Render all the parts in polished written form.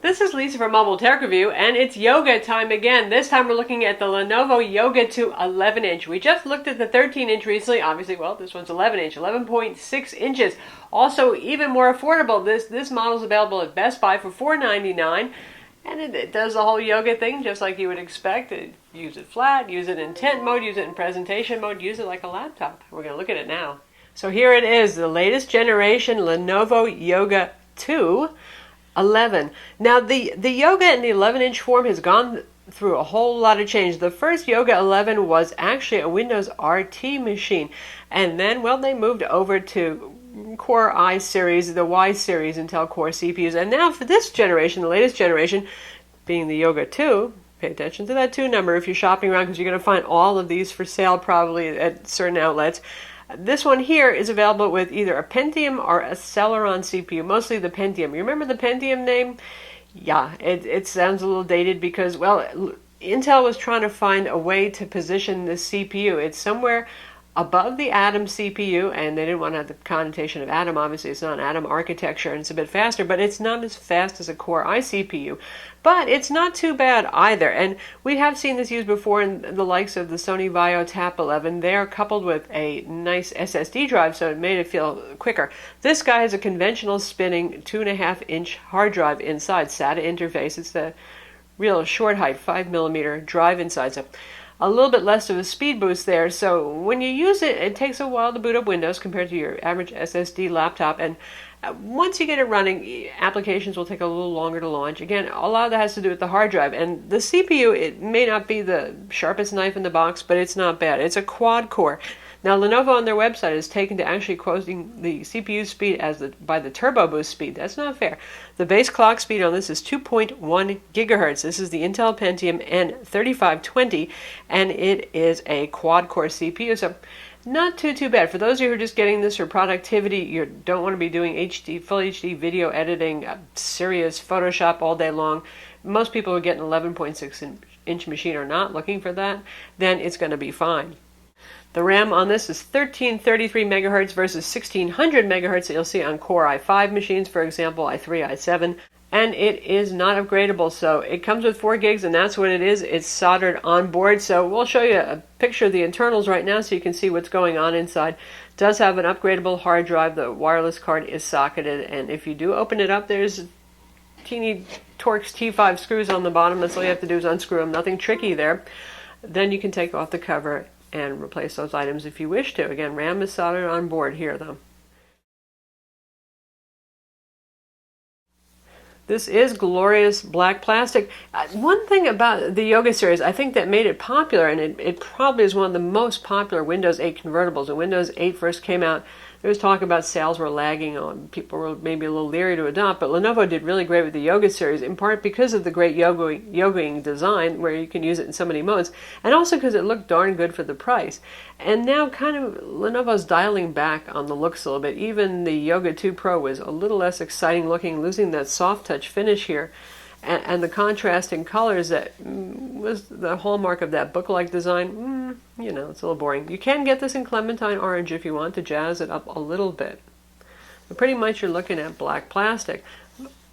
This is Lisa from Mobile Tech Review, and it's yoga time again. This time we're looking at the Lenovo Yoga 2 11-inch. We just looked at the 13-inch recently. Obviously, well, this one's 11-inch, 11.6 inches. Also, even more affordable, this model is available at Best Buy for $4.99, and it does the whole yoga thing just like you would expect. Use it flat, use it in tent mode, use it in presentation mode, use it like a laptop. We're going to look at it now. So here it is, the latest generation Lenovo Yoga 2 11. Now the Yoga in the 11-inch form has gone through a whole lot of change. The first Yoga 11 was actually a Windows RT machine, and then, well, they moved over to Core i series, the Y series Intel Core CPUs, and now for this generation, the latest generation, being the Yoga 2, pay attention to that 2 number if you're shopping around, because you're going to find all of these for sale probably at certain outlets. This one here is available with either a Pentium or a Celeron CPU, mostly the Pentium. You remember the Pentium name? Yeah, it sounds a little dated because, well, Intel was trying to find a way to position this CPU. It's somewhere above the Atom CPU, and they didn't want to have the connotation of Atom. Obviously, it's not an Atom architecture, and it's a bit faster, but it's not as fast as a Core i CPU. But it's not too bad either, and we have seen this used before in the likes of the Sony Vaio Tab 11. They're coupled with a nice SSD drive, so it made it feel quicker. This guy has a conventional spinning 2.5-inch hard drive inside, SATA interface. It's the real short height, 5mm drive inside, so a little bit less of a speed boost there. So when you use it, it takes a while to boot up Windows compared to your average SSD laptop. And once you get it running, applications will take a little longer to launch. Again, a lot of that has to do with the hard drive. And the CPU, it may not be the sharpest knife in the box, but it's not bad. It's a quad core. Now, Lenovo on their website is taken to actually quoting the CPU speed as by the turbo boost speed. That's not fair. The base clock speed on this is 2.1 gigahertz. This is the Intel Pentium N3520, and it is a quad-core CPU, so not too bad. For those of you who are just getting this for productivity, you don't want to be doing full HD video editing, serious Photoshop all day long. Most people who get an 11.6-inch machine are not looking for that. Then it's going to be fine. The RAM on this is 1333 megahertz versus 1600 megahertz that you'll see on Core i5 machines, for example, i3, i7, and it is not upgradable. So it comes with 4 gigs, and that's what it is. It's soldered on board. So we'll show you a picture of the internals right now so you can see what's going on inside. It does have an upgradable hard drive. The wireless card is socketed, and if you do open it up, there's teeny Torx T5 screws on the bottom. That's all you have to do is unscrew them. Nothing tricky there. Then you can take off the cover and replace those items if you wish to. Again, RAM is soldered on board here, though. This is glorious black plastic. One thing about the Yoga series, I think that made it popular, and it probably is one of the most popular Windows 8 convertibles. When Windows 8 first came out, there was talk about sales were lagging on. People were maybe a little leery to adopt, but Lenovo did really great with the Yoga series, in part because of the great yogaing design, where you can use it in so many modes, and also because it looked darn good for the price. And now kind of Lenovo's dialing back on the looks a little bit. Even the Yoga 2 Pro was a little less exciting looking, losing that soft touch finish here. And the contrasting colors that was the hallmark of that book-like design, you know, it's a little boring. You can get this in Clementine Orange if you want to jazz it up a little bit. But pretty much you're looking at black plastic.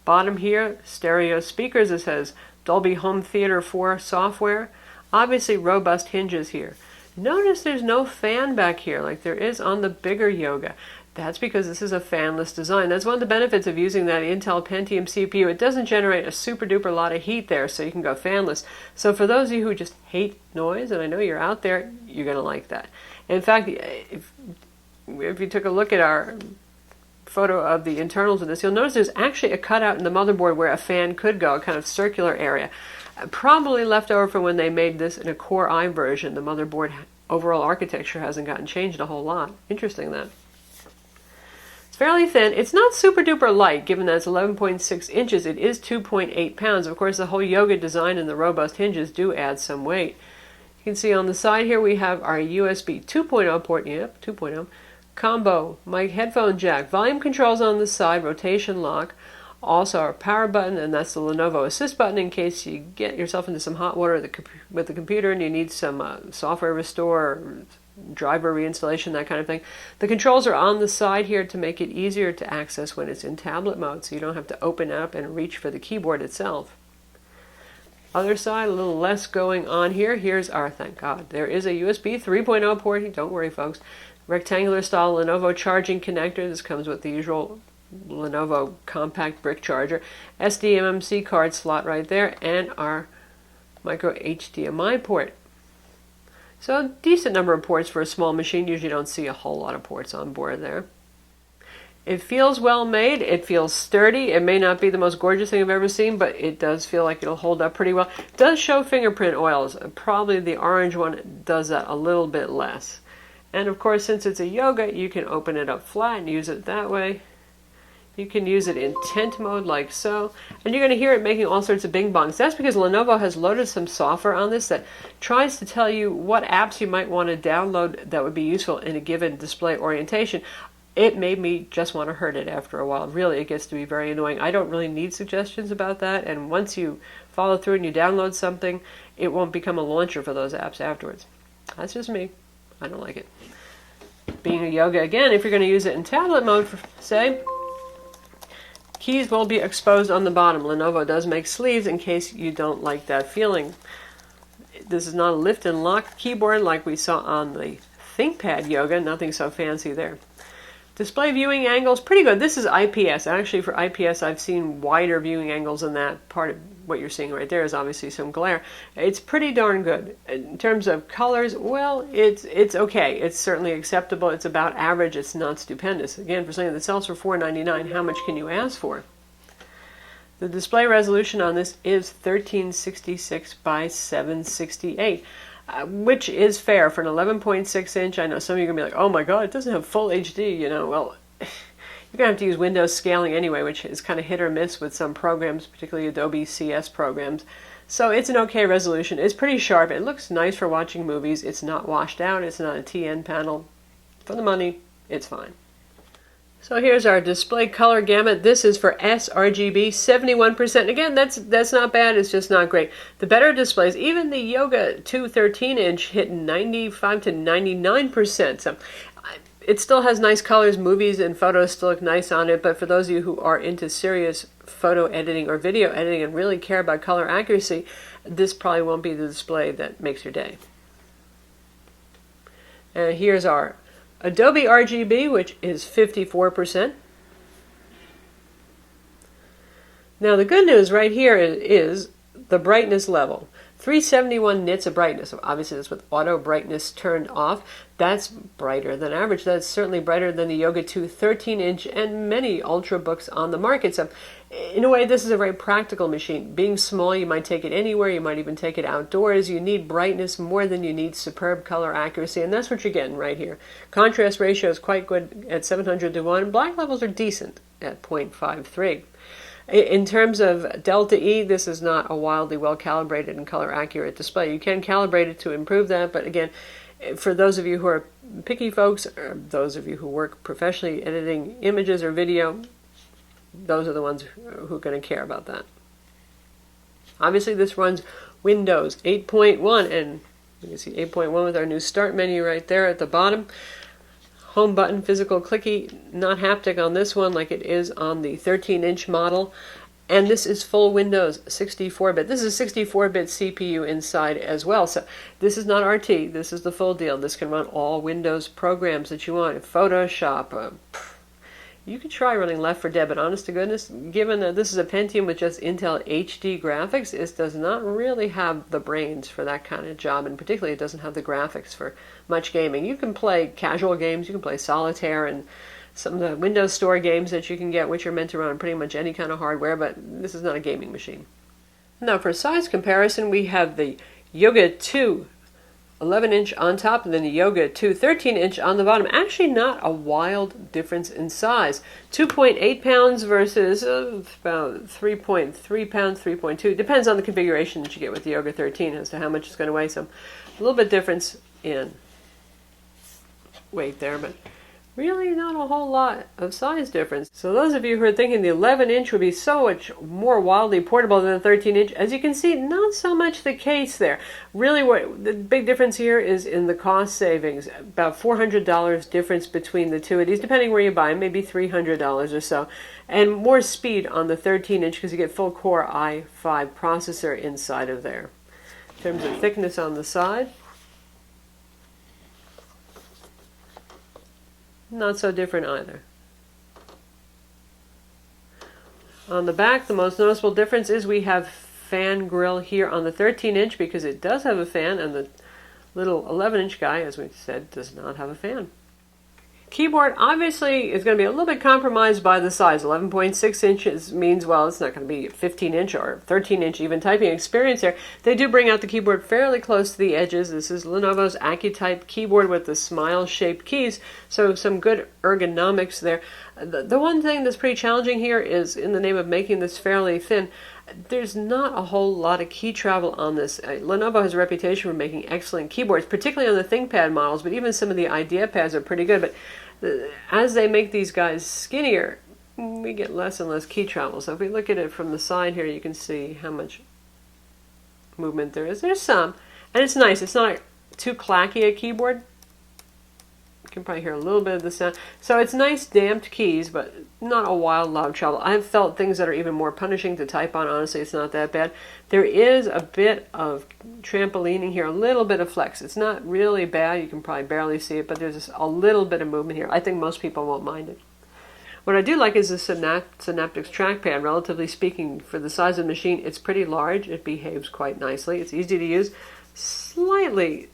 Bottom here, stereo speakers. It says Dolby Home Theater 4 software. Obviously robust hinges here. Notice there's no fan back here like there is on the bigger Yoga. That's because this is a fanless design. That's one of the benefits of using that Intel Pentium CPU. It doesn't generate a super duper lot of heat there, so you can go fanless. So for those of you who just hate noise, and I know you're out there, you're going to like that. In fact, if you took a look at our photo of the internals of this, you'll notice there's actually a cutout in the motherboard where a fan could go, a kind of circular area. Probably left over from when they made this in a Core i version. The motherboard overall architecture hasn't gotten changed a whole lot. Interesting, that. It's fairly thin. It's not super duper light, given that it's 11.6 inches. It is 2.8 pounds. Of course, the whole Yoga design and the robust hinges do add some weight. You can see on the side here we have our USB 2.0 port. Yep, 2.0. Combo, mic headphone jack. Volume controls on the side, rotation lock. Also our power button, and that's the Lenovo assist button in case you get yourself into some hot water with the computer and you need some software restore, or driver reinstallation, that kind of thing. The controls are on the side here to make it easier to access when it's in tablet mode, so you don't have to open up and reach for the keyboard itself. Other side, a little less going on here. Here's our, thank God, there is a USB 3.0 port. Don't worry, folks. Rectangular style Lenovo charging connector. This comes with the usual Lenovo compact brick charger. SDMMC card slot right there, and our micro HDMI port. So a decent number of ports for a small machine. Usually don't see a whole lot of ports on board there. It feels well made. It feels sturdy. It may not be the most gorgeous thing I've ever seen, but it does feel like it'll hold up pretty well. It does show fingerprint oils. Probably the orange one does that a little bit less. And of course, since it's a Yoga, you can open it up flat and use it that way. You can use it in tent mode like so. And you're going to hear it making all sorts of bing bongs. That's because Lenovo has loaded some software on this that tries to tell you what apps you might want to download that would be useful in a given display orientation. It made me just want to hurt it after a while. Really, it gets to be very annoying. I don't really need suggestions about that. And once you follow through and you download something, it won't become a launcher for those apps afterwards. That's just me. I don't like it. Being a Yoga, again, if you're going to use it in tablet mode, say, keys will be exposed on the bottom. Lenovo does make sleeves in case you don't like that feeling. This is not a lift and lock keyboard like we saw on the ThinkPad Yoga. Nothing so fancy there. Display viewing angles, pretty good. This is IPS. Actually, for IPS, I've seen wider viewing angles than that. Part of what you're seeing right there is obviously some glare. It's pretty darn good. In terms of colors, well, it's okay. It's certainly acceptable. It's about average. It's not stupendous. Again, for something that sells for $4.99, how much can you ask for? The display resolution on this is 1366 by 768. Which is fair for an 11.6 inch. I know some of you are going to be like, oh my god, it doesn't have full HD, you know. Well, you're going to have to use Windows scaling anyway, which is kind of hit or miss with some programs, particularly Adobe CS programs. So it's an okay resolution. It's pretty sharp. It looks nice for watching movies. It's not washed out. It's not a TN panel. For the money, it's fine. So here's our display color gamut. This is for sRGB, 71%. Again, that's not bad, it's just not great. The better displays, even the Yoga 2 13-inch hit 95 to 99%. So it still has nice colors. Movies and photos still look nice on it, but for those of you who are into serious photo editing or video editing and really care about color accuracy, this probably won't be the display that makes your day. And here's our Adobe RGB, which is 54%. Now the good news right here is the brightness level. 371 nits of brightness. So obviously that's with auto brightness turned off. That's brighter than average. That's certainly brighter than the Yoga 2 13-inch and many Ultrabooks on the market. So in a way, this is a very practical machine. Being small, you might take it anywhere. You might even take it outdoors. You need brightness more than you need superb color accuracy, and that's what you're getting right here. Contrast ratio is quite good at 700 to 1. Black levels are decent at 0.53. In terms of delta E, this is not a wildly well-calibrated and color-accurate display. You can calibrate it to improve that, but again, for those of you who are picky folks, or those of you who work professionally editing images or video, those are the ones who are going to care about that. Obviously, this runs Windows 8.1, and you can see 8.1 with our new Start menu right there at the bottom. Home button, physical clicky, not haptic on this one like it is on the 13-inch model. And this is full Windows 64-bit. This is a 64-bit CPU inside as well. So this is not RT. This is the full deal. This can run all Windows programs that you want. Photoshop. You could try running Left 4 Dead, but honest to goodness, given that this is a Pentium with just Intel HD graphics, it does not really have the brains for that kind of job, and particularly it doesn't have the graphics for much gaming. You can play casual games, you can play solitaire, and some of the Windows Store games that you can get, which are meant to run on pretty much any kind of hardware, but this is not a gaming machine. Now for size comparison, we have the Yoga 2 11-inch on top, and then the Yoga 2 13-inch on the bottom. Actually not a wild difference in size. 2.8 pounds versus about 3.3 pounds, 3.2. Depends on the configuration that you get with the Yoga 13 as to how much it's going to weigh. So a little bit difference in weight there, but Really not a whole lot of size difference. So those of you who are thinking the 11-inch would be so much more wildly portable than the 13-inch, as you can see, not so much the case there. Really what the big difference here is in the cost savings. About $400 difference between the two of these, depending where you buy them, maybe $300 or so. And more speed on the 13-inch because you get full Core i5 processor inside of there. In terms of thickness on the side, not so different either. On the back, the most noticeable difference is we have fan grill here on the 13-inch because it does have a fan, and the little 11-inch guy, as we said, does not have a fan. Keyboard obviously is going to be a little bit compromised by the size. 11.6 inches means, well, it's not going to be 15-inch or 13-inch even typing experience here. They do bring out the keyboard fairly close to the edges. This is Lenovo's AccuType keyboard with the smile-shaped keys, so some good ergonomics there. The one thing that's pretty challenging here is, in the name of making this fairly thin, there's not a whole lot of key travel on this. Lenovo has a reputation for making excellent keyboards, particularly on the ThinkPad models, but even some of the IdeaPads are pretty good. But as they make these guys skinnier, we get less and less key travel. So if we look at it from the side here, you can see how much movement there is. There's some, and it's nice. It's not too clacky a keyboard. You can probably hear a little bit of the sound. So it's nice damped keys, but not a wild loud travel. I've felt things that are even more punishing to type on. Honestly, it's not that bad. There is a bit of trampolining here, a little bit of flex. It's not really bad. You can probably barely see it, but there's a little bit of movement here. I think most people won't mind it. What I do like is the Synaptics trackpad. Relatively speaking, for the size of the machine, it's pretty large. It behaves quite nicely. It's easy to use. Slightly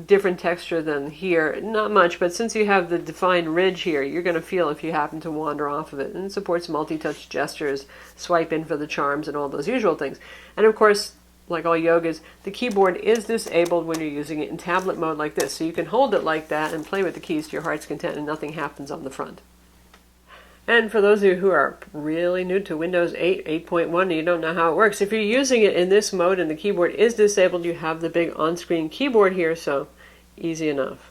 different texture than here. Not much, but since you have the defined ridge here, you're going to feel if you happen to wander off of it. And it supports multi-touch gestures, swipe in for the charms, and all those usual things. And of course, like all yogas, the keyboard is disabled when you're using it in tablet mode like this. So you can hold it like that and play with the keys to your heart's content, and nothing happens on the front. And for those of you who are really new to Windows 8, 8.1, and you don't know how it works, if you're using it in this mode and the keyboard is disabled, you have the big on-screen keyboard here, so easy enough.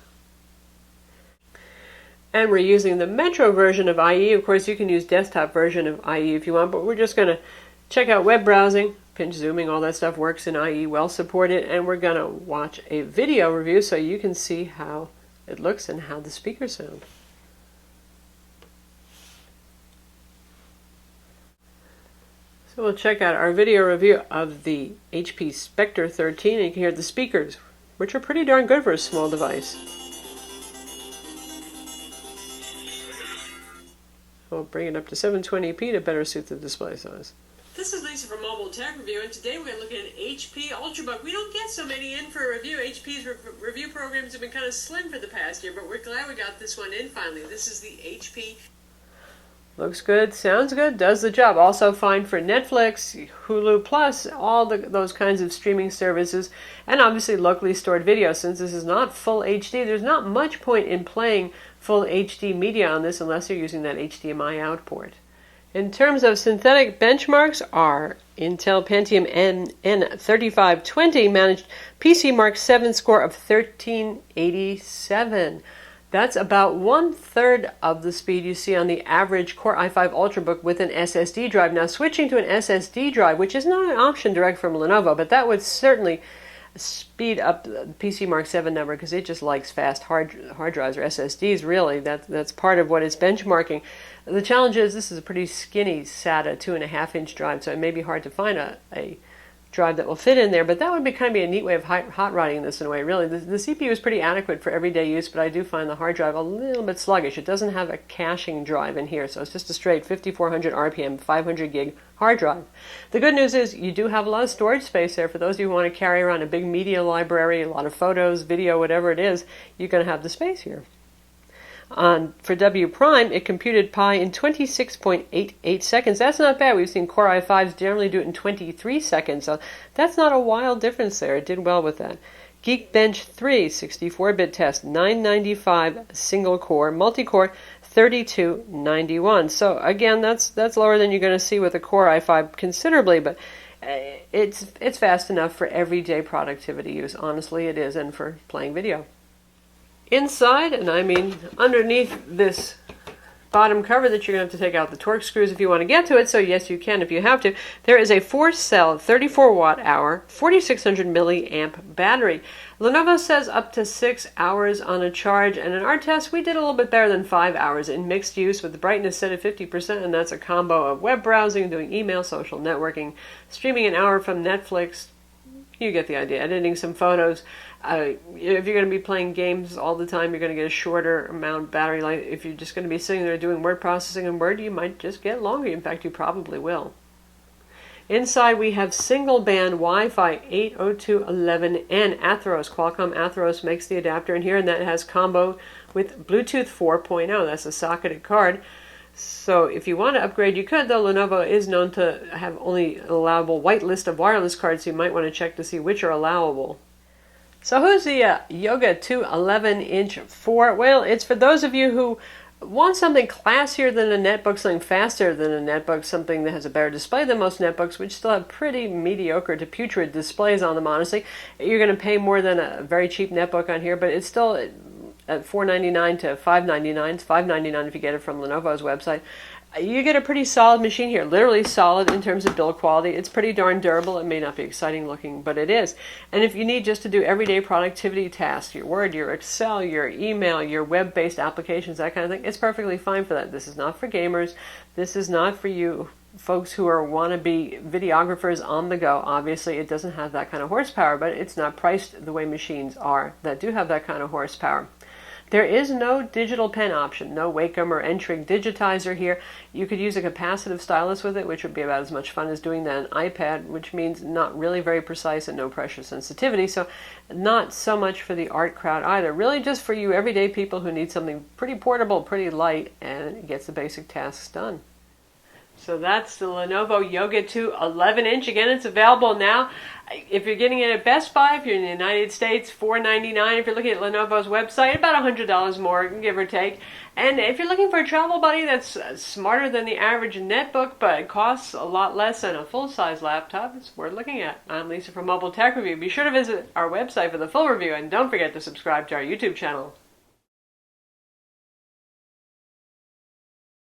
And we're using the Metro version of IE. Of course, you can use desktop version of IE if you want, but we're just going to check out web browsing, pinch zooming, all that stuff works in IE, well supported, and we're going to watch a video review so you can see how it looks and how the speakers sound. So we'll check out our video review of the HP Spectre 13, and you can hear the speakers, which are pretty darn good for a small device. We'll bring it up to 720p to better suit the display size. This is Lisa from Mobile Tech Review, and today we're going to look at an HP Ultrabook. We don't get so many in for a review. HP's review programs have been kind of slim for the past year, but we're glad we got this one in finally. This is the HP. Looks good, sounds good, does the job. Also fine for Netflix, Hulu Plus, all those kinds of streaming services, and obviously locally stored video. Since this is not full HD, there's not much point in playing full HD media on this unless you're using that HDMI out port. In terms of synthetic benchmarks, our Intel Pentium N3520 managed PC Mark 7 score of 1387. That's about 1/3 of the speed you see on the average Core i5 Ultrabook with an SSD drive. Now, switching to an SSD drive, which is not an option direct from Lenovo, but that would certainly speed up the PC Mark 7 number because it just likes fast hard drives or SSDs, really. That's part of what it's benchmarking. The challenge is this is a pretty skinny SATA 2.5-inch drive, so it may be hard to find a drive that will fit in there, but that would be kind of a neat way of hot rodding this in a way, really. The CPU is pretty adequate for everyday use, but I do find the hard drive a little bit sluggish. It doesn't have a caching drive in here, so it's just a straight 5400 RPM, 500 gig hard drive. The good news is you do have a lot of storage space there. For those of you who want to carry around a big media library, a lot of photos, video, whatever it is, you're going to have the space here. For W Prime, it computed Pi in 26.88 seconds. That's not bad. We've seen Core i5s generally do it in 23 seconds, so that's not a wild difference there. It did well with that. Geekbench 3, 64-bit test, 995 single-core, multi-core, 3291. So again, that's lower than you're going to see with a Core i5 considerably, but it's fast enough for everyday productivity use. Honestly, it is, and for playing video. Inside, and I mean underneath this bottom cover that you're going to have to take out the torque screws if you want to get to it, so yes, you can if you have to. There is a 4-cell, 34 watt hour, 4600 milliamp battery. Lenovo says up to 6 hours on a charge, and in our test we did a little bit better than 5 hours in mixed use with the brightness set at 50%, and that's a combo of web browsing, doing email, social networking, streaming an hour from Netflix. You get the idea. Editing some photos. If you're going to be playing games all the time, you're going to get a shorter amount of battery life. If you're just going to be sitting there doing word processing in Word, you might just get longer. In fact, you probably will. Inside we have single band Wi-Fi 802.11n Atheros. Qualcomm Atheros makes the adapter in here, and that has combo with Bluetooth 4.0. That's a socketed card. So if you want to upgrade, you could, though Lenovo is known to have only an allowable white list of wireless cards, so you might want to check to see which are allowable. So who's the Yoga 2 11-inch for? Well, it's for those of you who want something classier than a netbook, something faster than a netbook, something that has a better display than most netbooks, which still have pretty mediocre to putrid displays on them, honestly. You're going to pay more than a very cheap netbook on here, but it's still at $499 to $599. It's $599 if you get it from Lenovo's website. You get a pretty solid machine here, literally solid in terms of build quality. It's pretty darn durable. It may not be exciting looking, but it is. And if you need just to do everyday productivity tasks, your Word, your Excel, your email, your web-based applications, that kind of thing, it's perfectly fine for that. This is not for gamers. This is not for you folks who are wannabe videographers on the go. Obviously, it doesn't have that kind of horsepower, but it's not priced the way machines are that do have that kind of horsepower. There is no digital pen option, no Wacom or N-Trig digitizer here. You could use a capacitive stylus with it, which would be about as much fun as doing that on an iPad, which means not really very precise and no pressure sensitivity, so not so much for the art crowd either. Really just for you everyday people who need something pretty portable, pretty light, and it gets the basic tasks done. So that's the Lenovo Yoga 2 11-inch. Again, it's available now. If you're getting it at Best Buy, if you're in the United States, $499. If you're looking at Lenovo's website, about $100 more, give or take. And if you're looking for a travel buddy that's smarter than the average netbook, but it costs a lot less than a full-size laptop, it's worth looking at. I'm Lisa from Mobile Tech Review. Be sure to visit our website for the full review, and don't forget to subscribe to our YouTube channel.